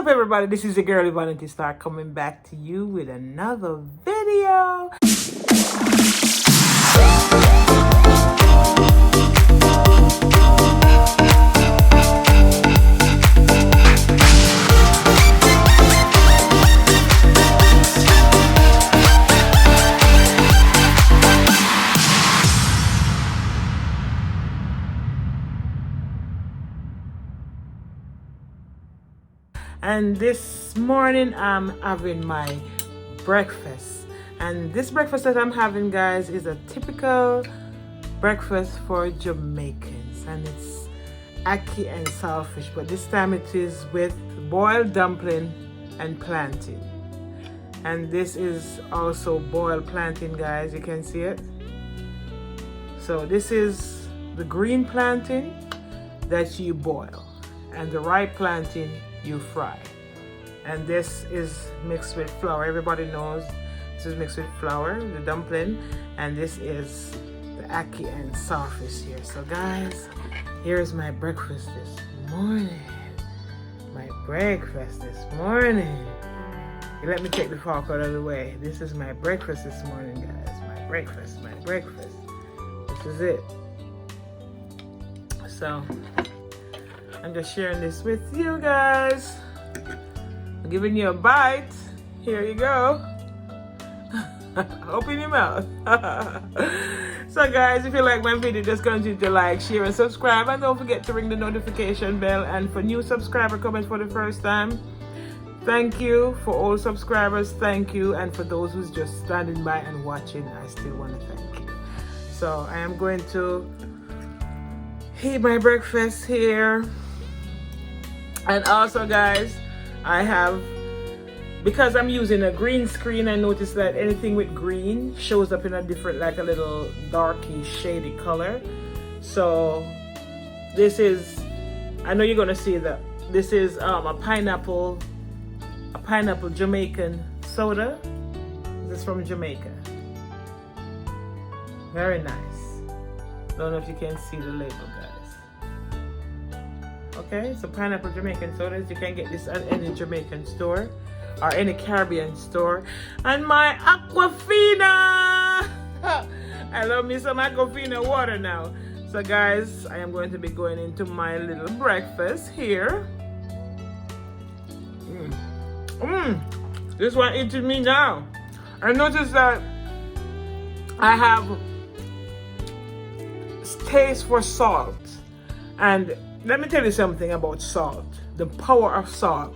everybody, this is your girl Evanity Star coming back to you with another video. And this morning I'm having my breakfast, and this breakfast that I'm having, guys, is a typical breakfast for Jamaicans, and it's ackee and saltfish, but this time it is with boiled dumpling and plantain. And this is also boiled plantain, guys, you can see it. So this is the green plantain that you boil, and the ripe plantain you fry. And this is mixed with flour. Everybody knows this is mixed with flour, the dumpling, and this is the ackee and saltfish here. So guys, here's my breakfast this morning. You let me take the fork out of the way. This is my breakfast this morning, guys. My breakfast. This is it. So I'm just sharing this with you guys. I'm giving you a bite. Here you go. Open your mouth. So guys, if you like my video, just continue to like, share, and subscribe. And don't forget to ring the notification bell. And for new subscribers coming for the first time, thank you. For all subscribers, thank you. And for those who's just standing by and watching, I still want to thank you. So I am going to eat my breakfast here. And also, guys, I have, because I'm using a green screen, I noticed that anything with green shows up in a different, like a little darky shady color. So this is, I know you're gonna see that this is a pineapple Jamaican soda. This is from Jamaica. Very nice. Don't know if you can see the label, guys. Okay, so pineapple Jamaican sodas, you can get this at any Jamaican store or any Caribbean store. And my Aquafina! I love me some Aquafina water now. So guys, I am going to be going into my little breakfast here. This one eating me now. I noticed that I have taste for salt, and let me tell you something about salt, the power of salt.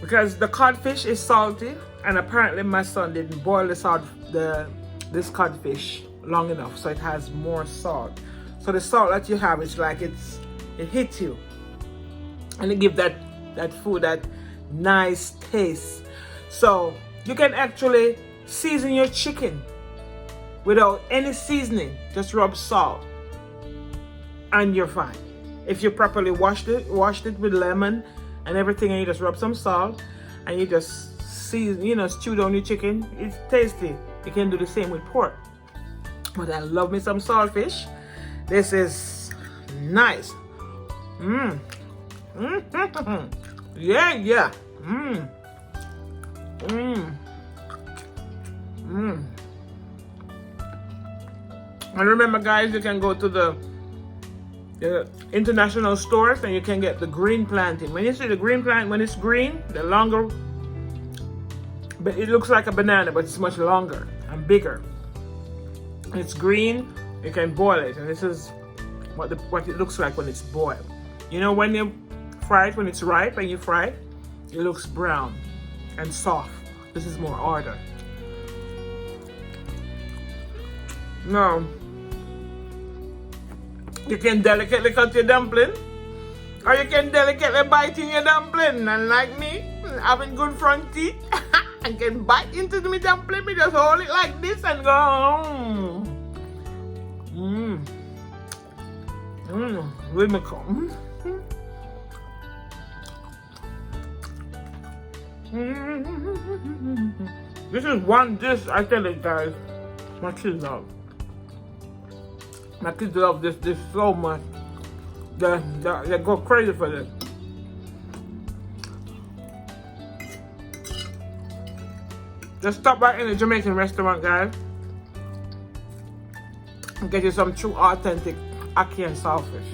Because the codfish is salty, and apparently my son didn't boil this codfish long enough, so it has more salt. So the salt that you have, it's like it hits you, and it gives that food that nice taste. So you can actually season your chicken without any seasoning. Just rub salt, and you're fine. If you properly washed it with lemon and everything, and you just rub some salt and you just season, stew down your chicken, it's tasty. You can do the same with pork. But I love me some saltfish. This is nice. Yeah. And remember, guys, you can go to the international stores and you can get the green plantain. When you see the green plantain, when it's green, the longer, but it looks like a banana, but it's much longer and bigger. It's green, you can boil it, and this is what it looks like when it's boiled. When you fry it, when it's ripe and you fry it, it looks brown and soft. This is more harder. Now, you can delicately cut your dumpling, or you can delicately bite in your dumpling. And like me, having good front teeth, I can bite into my dumpling. Me just hold it like this and go. With my comb. This is one dish I tell you guys, my kids love. My kids love this dish so much. They go crazy for this. Just stop by in a Jamaican restaurant, guys, and get you some true authentic ackee and saltfish.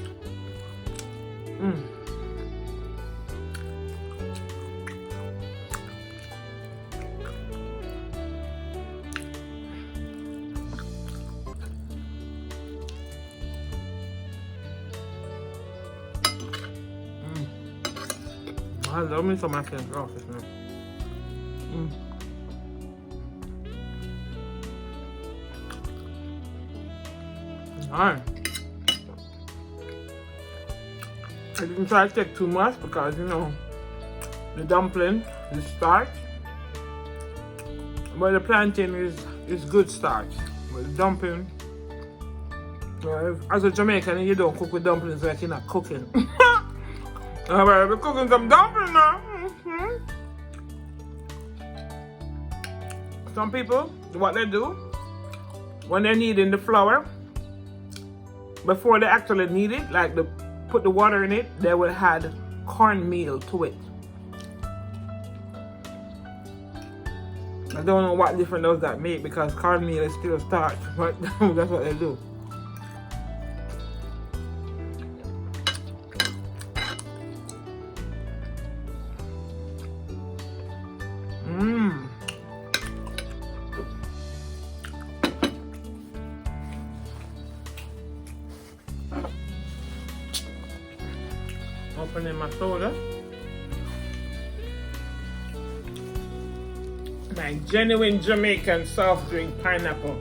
I love me some ackee and saltfish, man. Alright. I didn't try to take too much because, you know, the dumpling is starch. But the plantain is good starch. But the dumpling, as a Jamaican, you don't cook with dumplings like you're not cooking. Alright, we're cooking some dumplings now. Some people, what they do, when they're kneading the flour, before they actually knead it, like they put the water in it, they will add cornmeal to it. I don't know what difference does that make because cornmeal is still starch, but that's what they do. Opening my soda. My genuine Jamaican soft drink pineapple.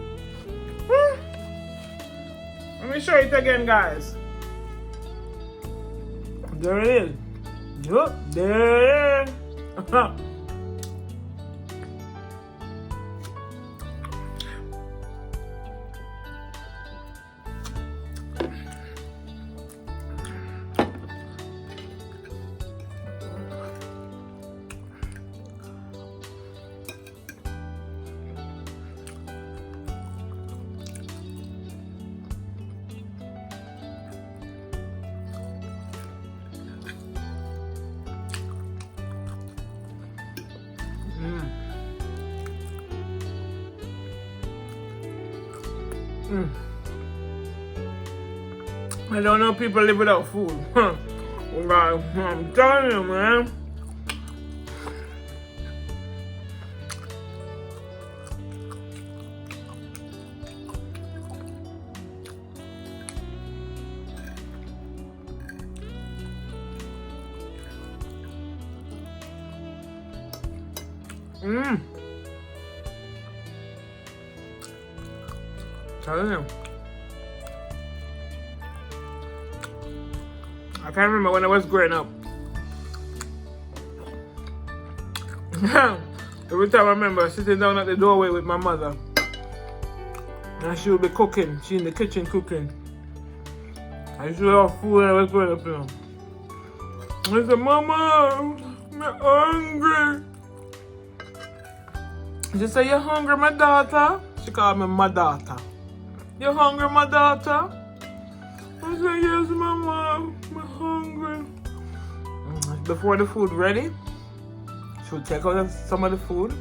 Let me show it again, guys. There it is. Yup, there it is. I don't know people live without food. I'm telling you, man. Telling you. I can't remember when I was growing up. Every time I remember sitting down at the doorway with my mother, and she would be cooking. She in the kitchen cooking. I used to have food when I was growing up, you know. I said, Mama, I'm hungry. She said, you hungry, my daughter? She called me my daughter. You hungry, my daughter? I said, yes, Mama, I'm hungry. Before the food ready, she would take out some of the food,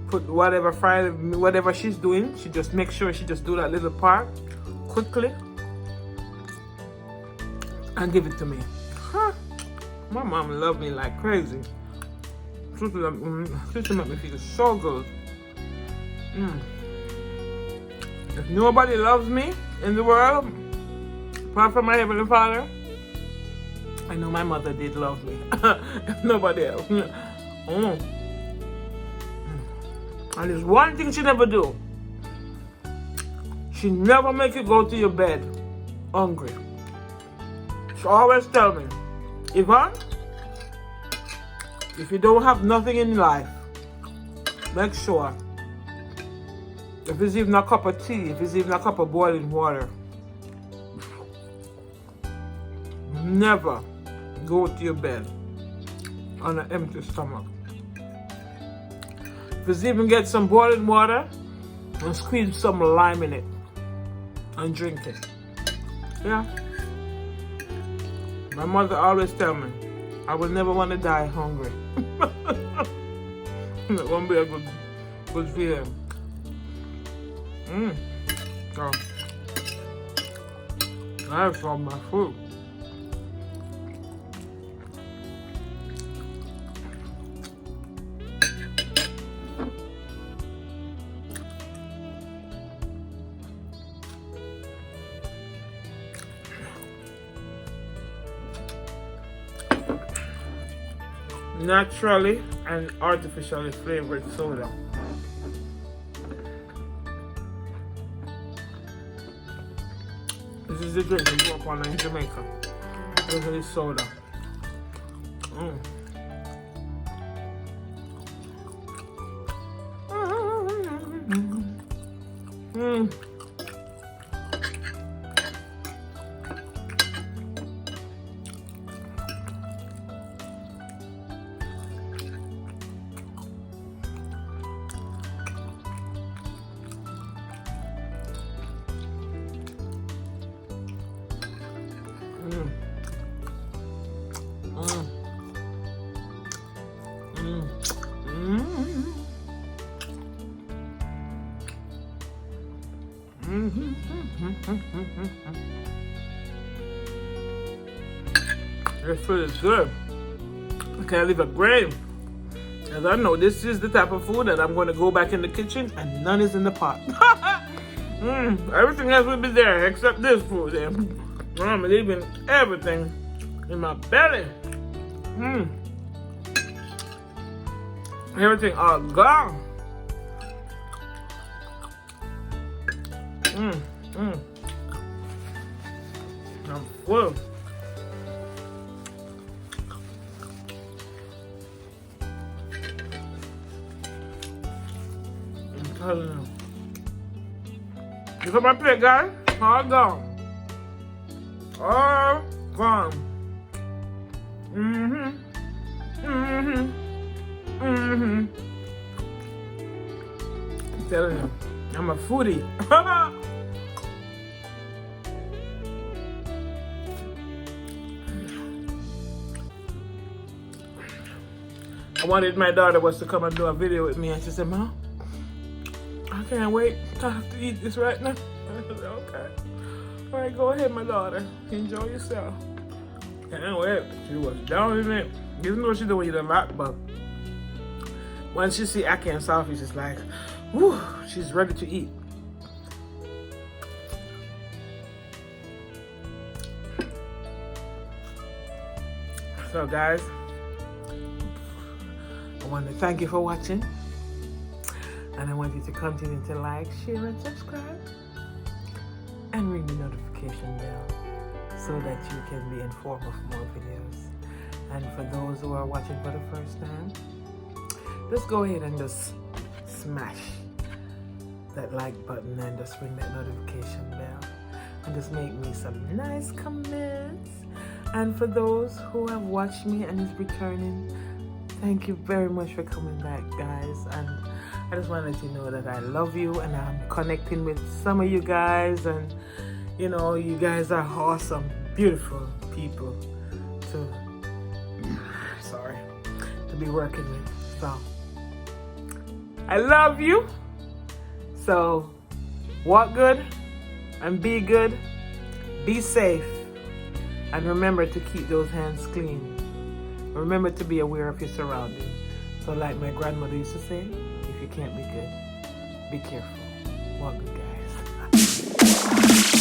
put whatever she's doing, she just make sure she just do that little part quickly and give it to me. Huh. My mom loved me like crazy. Sister make me feel so good. If nobody loves me in the world, apart from my Heavenly Father, I know my mother did love me. Nobody else. And there's one thing she never do. She never make you go to your bed hungry. She always tell me, Yvonne, if you don't have nothing in life, make sure, if it's even a cup of tea, if it's even a cup of boiling water, never go to your bed on an empty stomach. If it's even get some boiling water and squeeze some lime in it and drink it. Yeah. My mother always tell me, I will never want to die hungry. That won't be a good Good feeling. So, that's all my food. Naturally and artificially flavored soda. This is the drink we grew up on in Jamaica. This is soda. This food is good. I can't leave a grave. As I know, this is the type of food that I'm going to go back in the kitchen and none is in the pot. Everything else will be there except this food. I'm leaving everything in my belly. Everything all gone. I'm full. I'm telling you. Look at my plate, guys. All gone. All gone. I'm telling you, I'm a foodie. I wanted my daughter to come and do a video with me, and she said, "Mom, I can't wait. I have to eat this right now." I said, "Okay. All right, go ahead, my daughter. Enjoy yourself." Can't wait. She was down in it. Even though she don't eat a lot, but when she see Ackee and Saltfish, it's like, whew, she's ready to eat. So guys, I want to thank you for watching, and I want you to continue to like, share, and subscribe, and ring the notification bell so that you can be informed of more videos. And for those who are watching for the first time, just go ahead and just smash that like button and just ring that notification bell and just make me some nice comments. And for those who have watched me and is returning, thank you very much for coming back, guys. And I just want to let you know that I love you, and I'm connecting with some of you guys, and you know, you guys are awesome, beautiful people to be working with. So I love you. So walk good and be good, be safe, and remember to keep those hands clean. Remember to be aware of your surroundings. So like my grandmother used to say, if you can't be good, be careful. Walk good, guys.